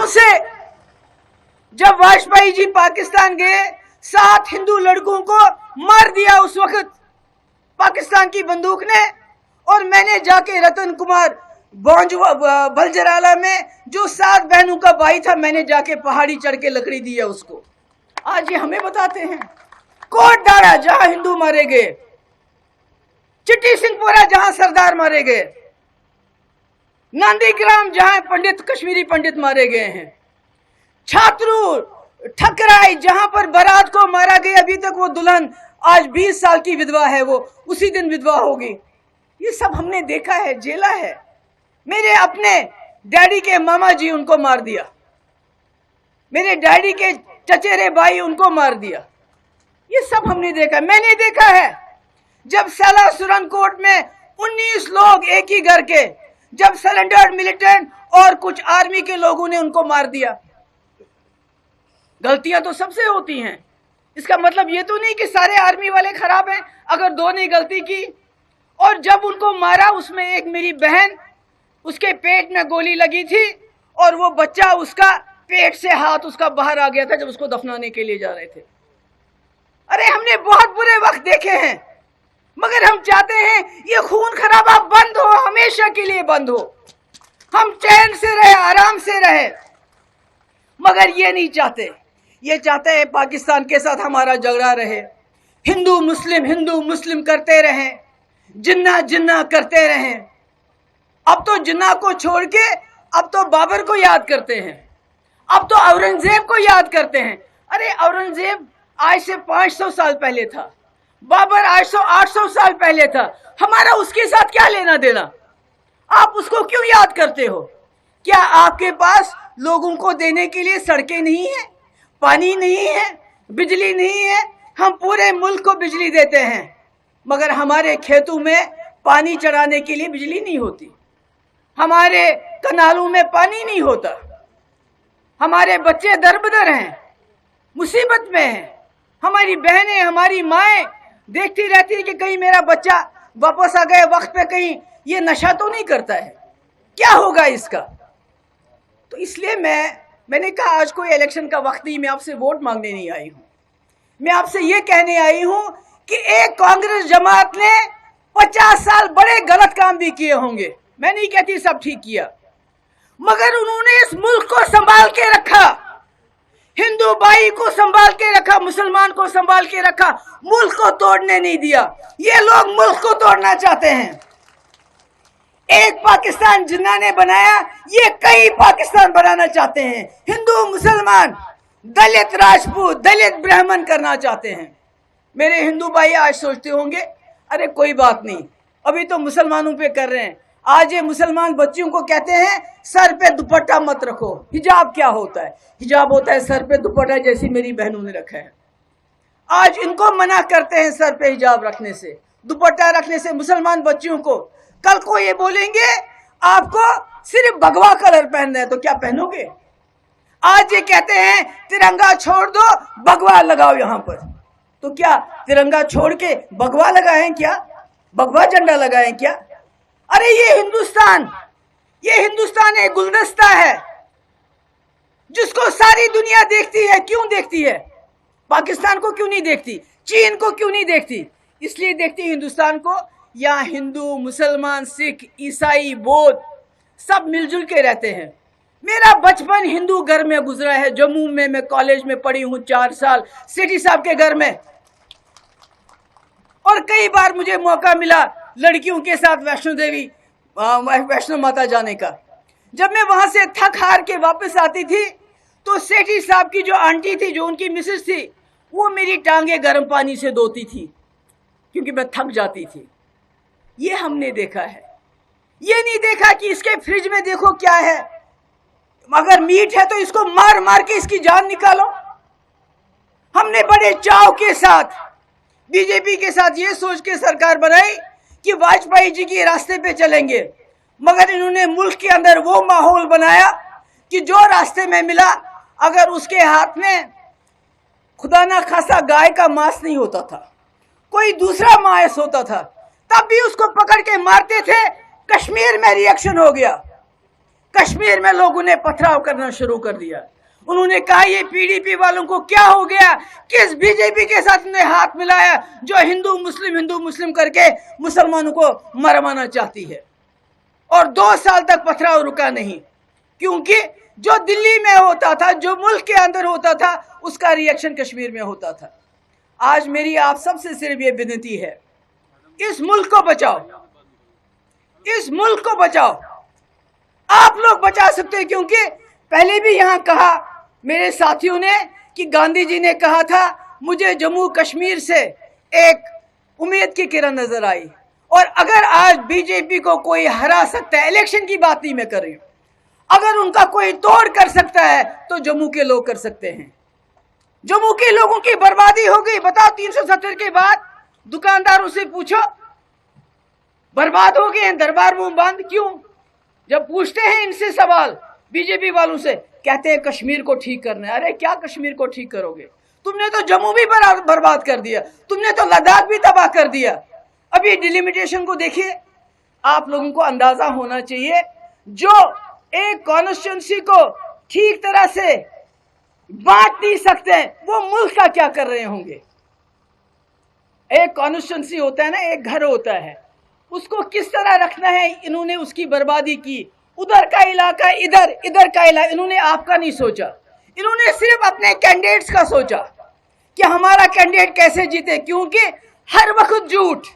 हाथों से जब वाजपेयी जी पाकिस्तान गए 7 हिंदू लड़कों को मार दिया उस वक्त पाकिस्तान की बंदूक ने। और मैंने जाके रतन कुमार बलजराला में जो 7 बहनों का भाई था, मैंने जाके पहाड़ी चढ़ के लकड़ी दी है उसको। आज ये हमें बताते हैं। कोट डारा जहां हिंदू मारे गए, चिट्टी सिंहपुरा जहां सरदार मारे गए, नंदीग्राम जहां पंडित कश्मीरी पंडित मारे गए हैं, छात्रू ठकराई जहां पर बारात को मारा गया, अभी तक वो दुल्हन आज 20 साल की विधवा है, वो उसी दिन विधवा होगी। ये सब हमने देखा है, जेला है। मेरे अपने डैडी के मामा जी उनको मार दिया, मेरे डैडी के चचेरे भाई उनको मार दिया। ये सब हमने देखा। मैंने देखा है जब सैला सुरन कोर्ट में 19 लोग एक ही घर के, जब सरेंडर्ड मिलिटेंट और कुछ आर्मी के लोगों ने उनको मार दिया। गलतियां तो सबसे होती हैं, इसका मतलब ये तो नहीं कि सारे आर्मी वाले खराब हैं अगर 2 ने गलती की। और जब उनको मारा, उसमें एक मेरी बहन, उसके पेट में गोली लगी थी और वो बच्चा उसका पेट से हाथ उसका बाहर आ गया था जब उसको दफनाने के लिए जा रहे थे। अरे हमने बहुत बुरे वक्त देखे हैं, मगर हम चाहते हैं ये खून खराबा बंद हो, हमेशा के लिए बंद हो, हम चैन से रहे, आराम से रहे। मगर ये नहीं चाहते, ये चाहते हैं पाकिस्तान के साथ हमारा झगड़ा रहे, हिंदू मुस्लिम करते रहें, जिन्ना जिन्ना करते रहें। अब तो जिन्ना को छोड़ के अब तो बाबर को याद करते हैं, अब तो औरंगजेब को याद करते हैं। अरे औरंगजेब आज से 500 साल पहले था, बाबर 800 साल पहले था, हमारा उसके साथ क्या लेना देना? आप उसको क्यों याद करते हो? क्या आपके पास लोगों को देने के लिए सड़कें नहीं है, पानी नहीं है, बिजली नहीं है? हम पूरे मुल्क को बिजली देते हैं, मगर हमारे खेतों में पानी चढ़ाने के लिए बिजली नहीं होती, हमारे कनालों में पानी नहीं होता, हमारे बच्चे दरबदर हैं, मुसीबत में हैं, हमारी बहनें, हमारी माएँ देखती रहती है कि कहीं मेरा बच्चा वापस आ गए वक्त पे, कहीं ये नशा तो नहीं करता है, क्या होगा इसका? तो इसलिए मैंने कहा आज कोई इलेक्शन का वक्त नहीं, मैं आपसे वोट मांगने नहीं आई हूं, मैं आपसे ये कहने आई हूं कि एक कांग्रेस जमात ने 50 साल बड़े गलत काम भी किए होंगे, मैं नहीं कहती सब ठीक किया, मगर उन्होंने इस मुल्क को संभाल के रखा, हिंदू भाई को संभाल के रखा, मुसलमान को संभाल के रखा, मुल्क को तोड़ने नहीं दिया। ये लोग मुल्क को तोड़ना चाहते हैं। एक पाकिस्तान जिन्ना ने बनाया, ये कई पाकिस्तान बनाना चाहते हैं, हिंदू मुसलमान, दलित राजपूत, दलित ब्राह्मण करना चाहते हैं। मेरे हिंदू भाई आज सोचते होंगे अरे कोई बात नहीं, अभी तो मुसलमानों पे कर रहे हैं। आज ये मुसलमान बच्चियों को कहते हैं सर पे दुपट्टा मत रखो। हिजाब क्या होता है? हिजाब होता है सर पे दुपट्टा, जैसी मेरी बहनों ने रखा है। आज इनको मना करते हैं सर पे हिजाब रखने से, दुपट्टा रखने से मुसलमान बच्चियों को। कल को ये बोलेंगे आपको सिर्फ भगवा कलर पहनना है, तो क्या पहनोगे? आज ये कहते हैं तिरंगा छोड़ दो, भगवा लगाओ यहां पर, तो क्या तिरंगा छोड़ के भगवा लगाएं क्या? भगवा झंडा लगाएं क्या? अरे ये हिंदुस्तान एक गुलदस्ता है जिसको सारी दुनिया देखती है। क्यों देखती है? पाकिस्तान को क्यों नहीं देखती? चीन को क्यों नहीं देखती? इसलिए देखती हिंदुस्तान को। यहाँ हिंदू, मुसलमान, सिख, ईसाई, बौद्ध सब मिलजुल के रहते हैं। मेरा बचपन हिंदू घर में गुजरा है। जम्मू में मैं कॉलेज में पढ़ी हूँ 4 साल, सेठी साहब के घर में, और कई बार मुझे मौका मिला लड़कियों के साथ वैष्णो माता जाने का। जब मैं वहां से थक हार के वापस आती थी तो सेठी साहब की जो आंटी थी, जो उनकी मिसेस थी, वो मेरी टांगे गर्म पानी से धोती थी क्योंकि मैं थक जाती थी। ये हमने देखा है। ये नहीं देखा कि इसके फ्रिज में देखो क्या है, अगर मीट है तो इसको मार मार के इसकी जान निकालो। हमने बड़े चाव के साथ बीजेपी के साथ ये सोच के सरकार बनाई कि वाजपेयी जी के रास्ते पे चलेंगे, मगर इन्होंने मुल्क के अंदर वो माहौल बनाया कि जो रास्ते में मिला, अगर उसके हाथ में खुदा ना खासा गाय का मांस नहीं होता था, कोई दूसरा मांस होता था, तब भी उसको पकड़ के मारते थे। कश्मीर में रिएक्शन हो गया, कश्मीर में लोगों ने पथराव करना शुरू कर दिया। उन्होंने कहा ये पीडीपी वालों को क्या हो गया, किस बीजेपी के साथ ने हाथ मिलाया जो हिंदू मुस्लिम करके मुसलमानों को मरवाना चाहती है। और 2 साल तक पथराव रुका नहीं, क्योंकि जो दिल्ली में होता था, जो मुल्क के अंदर होता था, उसका रिएक्शन कश्मीर में होता था। आज मेरी आप सबसे सिर्फ ये विनती है, इस मुल्क को बचाओ, इस मुल्क को बचाओ। आप लोग बचा सकते हैं, क्योंकि पहले भी यहां कहा मेरे साथियों ने कि गांधी जी ने कहा था मुझे जम्मू कश्मीर से एक उम्मीद की किरण नजर आई। और अगर आज बीजेपी को कोई हरा सकता है, इलेक्शन की बात नहीं मैं कर रही हूं, अगर उनका कोई तोड़ कर सकता है तो जम्मू के लोग कर सकते हैं। जम्मू के लोगों की बर्बादी हो गई। बताओ 370 के बाद दुकानदारों से पूछो, बर्बाद हो गए हैं, दरबार मुंह बंद क्यों? जब पूछते हैं इनसे सवाल बीजेपी वालों से, कहते हैं कश्मीर को ठीक करना है। अरे क्या कश्मीर को ठीक करोगे? तुमने तो जम्मू भी बर्बाद कर दिया, तुमने तो लद्दाख भी तबाह कर दिया। अभी डिलिमिटेशन को देखिए, आप लोगों को अंदाजा होना चाहिए, जो एक कॉन्स्टिट्यूंसी को ठीक तरह से बांट नहीं सकते वो मुल्क का क्या कर रहे होंगे। एक कॉन्स्टिट्यूंसी होता है ना, एक घर होता है, उसको किस तरह रखना है, इन्होंने उसकी बर्बादी की। उधर का इलाका इधर, इधर का इलाका, इन्होंने आपका नहीं सोचा, इन्होंने सिर्फ अपने कैंडिडेट्स का सोचा कि हमारा कैंडिडेट कैसे जीते, क्योंकि हर वक्त झूठ।